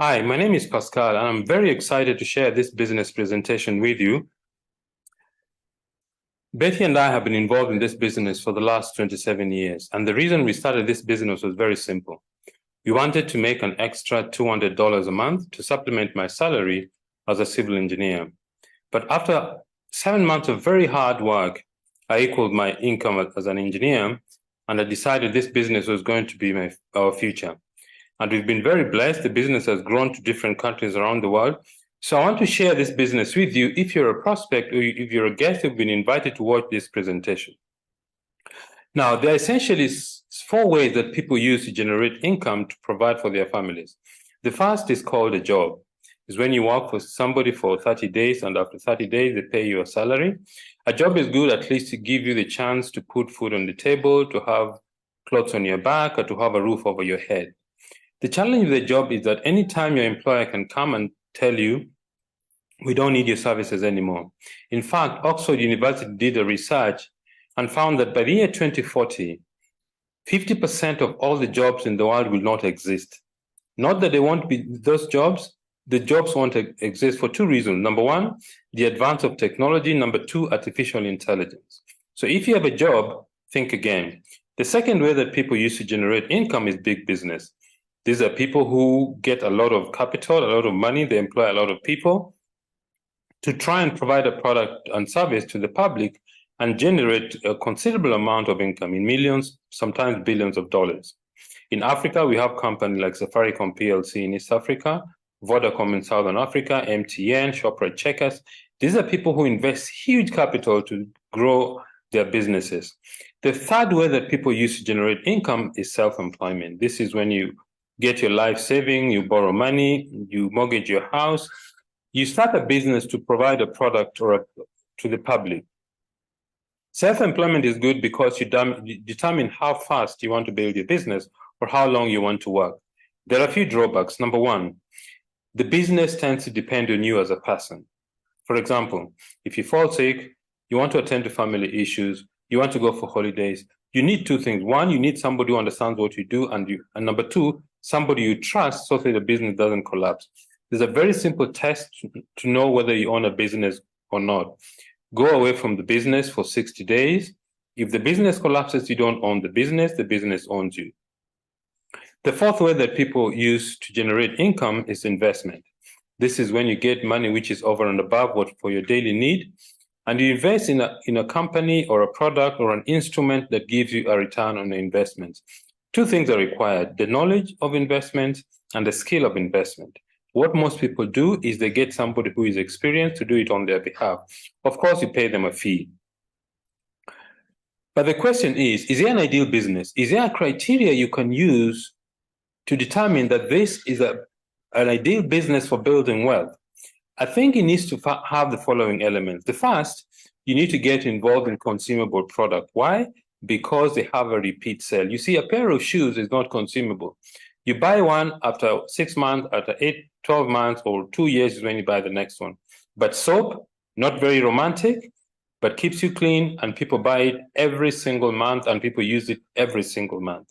Hi, my name is Pascal, and I'm very excited to share this business presentation with you. Betty and I have been involved in this business for the last 27 years, and the reason we started this business was very simple. We wanted to make an extra $200 a month to supplement my salary as a civil engineer. But after 7 months of very hard work, I equaled my income as an engineer, and I decided this business was going to be our future. And we've been very blessed. The business has grown to different countries around the world. So I want to share this business with you if you're a prospect or if you're a guest who've been invited to watch this presentation. Now, there are essentially 4 ways that people use to generate income to provide for their families. The first is called a job. It's when you work for somebody for 30 days, and after 30 days, they pay you a salary. A job is good at least to give you the chance to put food on the table, to have clothes on your back, or to have a roof over your head. The challenge with the job is that anytime your employer can come and tell you, we don't need your services anymore. In fact, Oxford University did a research and found that by the year 2040, 50% of all the jobs in the world will not exist. Not that they won't be those jobs, the jobs won't exist for 2 reasons. Number 1, the advance of technology. Number 2, artificial intelligence. So if you have a job, think again. The second way that people use to generate income is big business. These are people who get a lot of capital, a lot of money, they employ a lot of people to try and provide a product and service to the public and generate a considerable amount of income in millions, sometimes billions of dollars. In Africa, we have companies like Safaricom PLC in East Africa, Vodacom in Southern Africa, MTN, Shoprite Checkers. These are people who invest huge capital to grow their businesses. The third way that people use to generate income is self-employment. This is when you get your life saving, you borrow money, you mortgage your house, you start a business to provide a product to the public. Self-employment is good because you determine how fast you want to build your business or how long you want to work. There are a few drawbacks. Number 1, the business tends to depend on you as a person. For example, if you fall sick, you want to attend to family issues, you want to go for holidays, you need 2 things. 1, you need somebody who understands what you do, and number 2, somebody you trust so that the business doesn't collapse. There's a very simple test to know whether you own a business or not. Go away from the business for 60 days. If the business collapses, you don't own the business owns you. The 4th way that people use to generate income is investment. This is when you get money which is over and above what for your daily need, and you invest in a company or a product or an instrument that gives you a return on the investment. 2 things are required: the knowledge of investment and the skill of investment. What most people do is they get somebody who is experienced to do it on their behalf. Of course, you pay them a fee. But the question is there an ideal business? Is there a criteria you can use to determine that this is an ideal business for building wealth? I think it needs to have the following elements. The first, you need to get involved in consumable product. Why? Because they have a repeat sale. You see, a pair of shoes is not consumable. You buy one after 6 months, after 12 months, or 2 years is when you buy the next one. But soap, not very romantic, but keeps you clean, and people buy it every single month, and people use it every single month.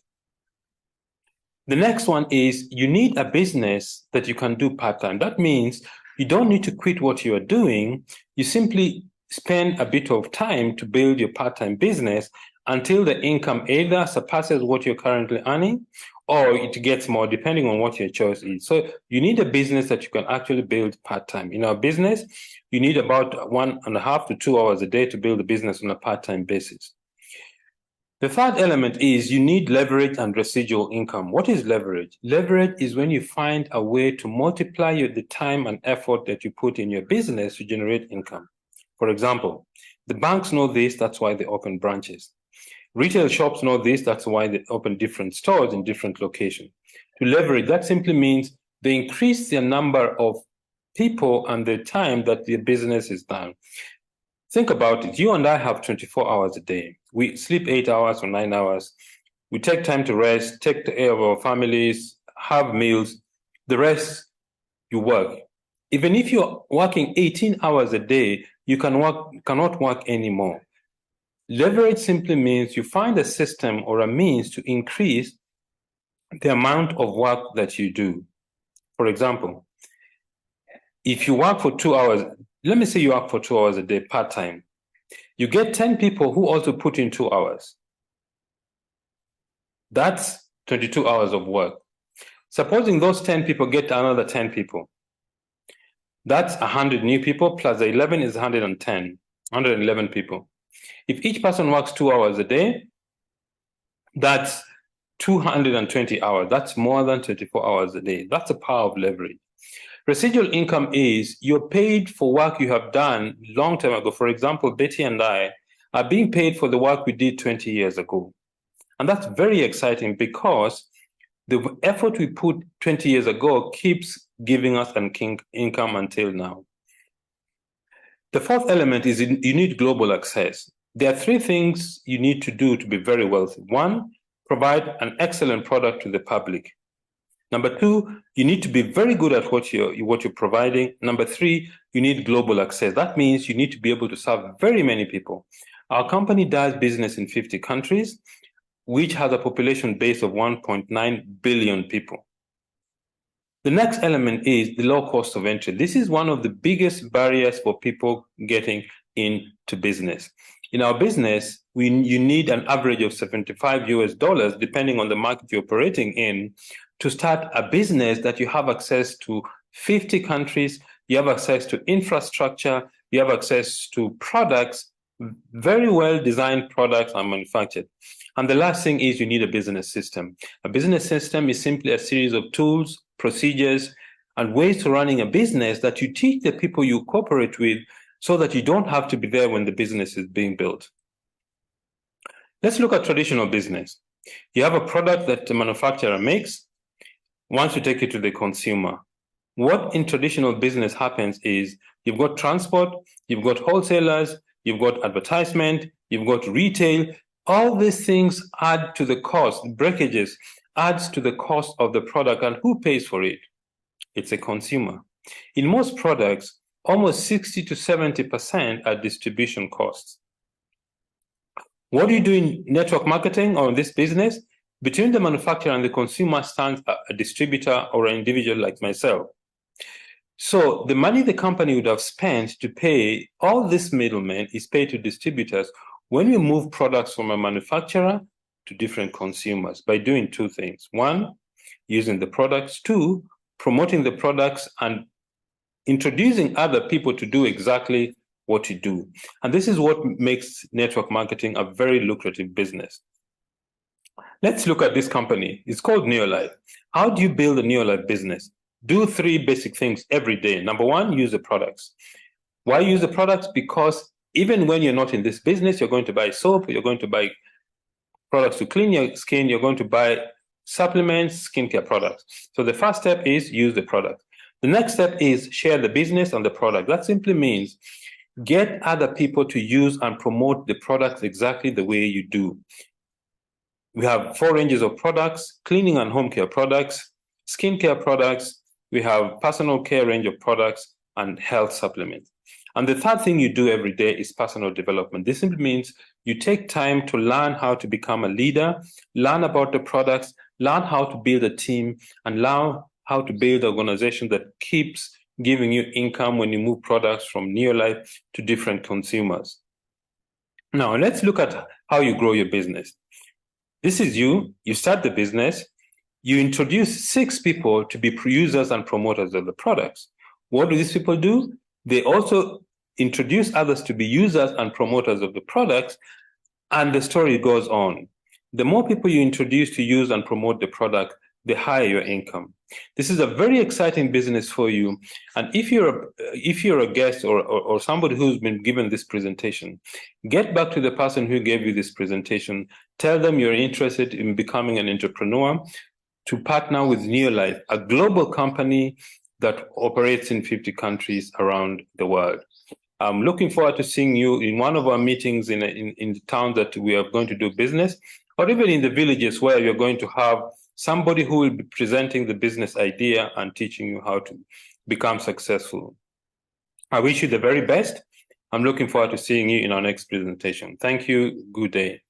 The next one is you need a business that you can do part-time. That means you don't need to quit what you are doing. You simply spend a bit of time to build your part-time business until the income either surpasses what you're currently earning or it gets more, depending on what your choice is. So you need a business that you can actually build part-time. In our business, you need about 1.5 to 2 hours a day to build a business on a part-time basis. The third element is you need leverage and residual income. What is leverage? Leverage is when you find a way to multiply the time and effort that you put in your business to generate income. For example, the banks know this, that's why they open branches. Retail shops know this, that's why they open different stores in different locations. To leverage, that simply means they increase the number of people and the time that the business is done. Think about it. You and I have 24 hours a day. We sleep 8 hours or 9 hours. We take time to rest, take care of our families, have meals. The rest, you work. Even if you're working 18 hours a day, you cannot work anymore. Leverage simply means you find a system or a means to increase the amount of work that you do. For example, if you work for 2 hours, let me say you work for 2 hours a day part-time, you get 10 people who also put in 2 hours. That's 22 hours of work. Supposing those 10 people get another 10 people, that's 100 new people plus the 11 is 111 people. If each person works 2 hours a day, that's 220 hours. That's more than 24 hours a day. That's the power of leverage. Residual income is you're paid for work you have done long time ago. For example, Betty and I are being paid for the work we did 20 years ago. And that's very exciting because the effort we put 20 years ago keeps giving us an income until now. The fourth element is you need global access. There are 3 things you need to do to be very wealthy. 1, provide an excellent product to the public. Number 2, you need to be very good at what you're providing. Number 3, you need global access. That means you need to be able to serve very many people. Our company does business in 50 countries, which has a population base of 1.9 billion people. The next element is the low cost of entry. This is one of the biggest barriers for people getting into business. In our business, you need an average of $75 depending on the market you're operating in to start a business that you have access to 50 countries, you have access to infrastructure, you have access to products, very well designed products are manufactured. And the last thing is you need a business system. A business system is simply a series of tools, procedures, and ways to running a business that you teach the people you cooperate with so that you don't have to be there when the business is being built. Let's look at traditional business. You have a product that the manufacturer makes, wants to take it to the consumer. What in traditional business happens is you've got transport, you've got wholesalers, you've got advertisement, you've got retail. All these things add to the cost. Breakages adds to the cost of the product, and who pays for it? It's a consumer. In most products, almost 60 to 70% are distribution costs. What do you do in network marketing or in this business? Between the manufacturer and the consumer stands a distributor or an individual like myself. So the money the company would have spent to pay all these middlemen is paid to distributors when we move products from a manufacturer to different consumers by doing 2 things. 1, using the products. 2, promoting the products and introducing other people to do exactly what you do. And this is what makes network marketing a very lucrative business. Let's look at this company. It's called Neolife. How do you build a Neolife business? Do 3 basic things every day. Number 1, use the products. Why use the products? Because even when you're not in this business, you're going to buy soap, you're going to buy products to clean your skin, you're going to buy supplements, skincare products. So the first step is use the product. The next step is share the business and the product. That simply means get other people to use and promote the products exactly the way you do. We have 4 ranges of products: cleaning and home care products, skincare products, we have personal care range of products, and health supplements. And the third thing you do every day is personal development. This simply means you take time to learn how to become a leader, learn about the products, learn how to build a team, and learn how to build an organization that keeps giving you income when you move products from Neolife to different consumers. Now, let's look at how you grow your business. This is you start the business, you introduce 6 people to be users and promoters of the products. What do these people do? They also introduce others to be users and promoters of the products, and the story goes on. The more people you introduce to use and promote the product, the higher your income. This is a very exciting business for you. And if you're a guest or somebody who's been given this presentation, get back to the person who gave you this presentation. Tell them you're interested in becoming an entrepreneur to partner with Neolife, a global company that operates in 50 countries around the world. I'm looking forward to seeing you in one of our meetings in the town that we are going to do business, or even in the villages where you're going to have somebody who will be presenting the business idea and teaching you how to become successful. I wish you the very best. I'm looking forward to seeing you in our next presentation. Thank you. Good day.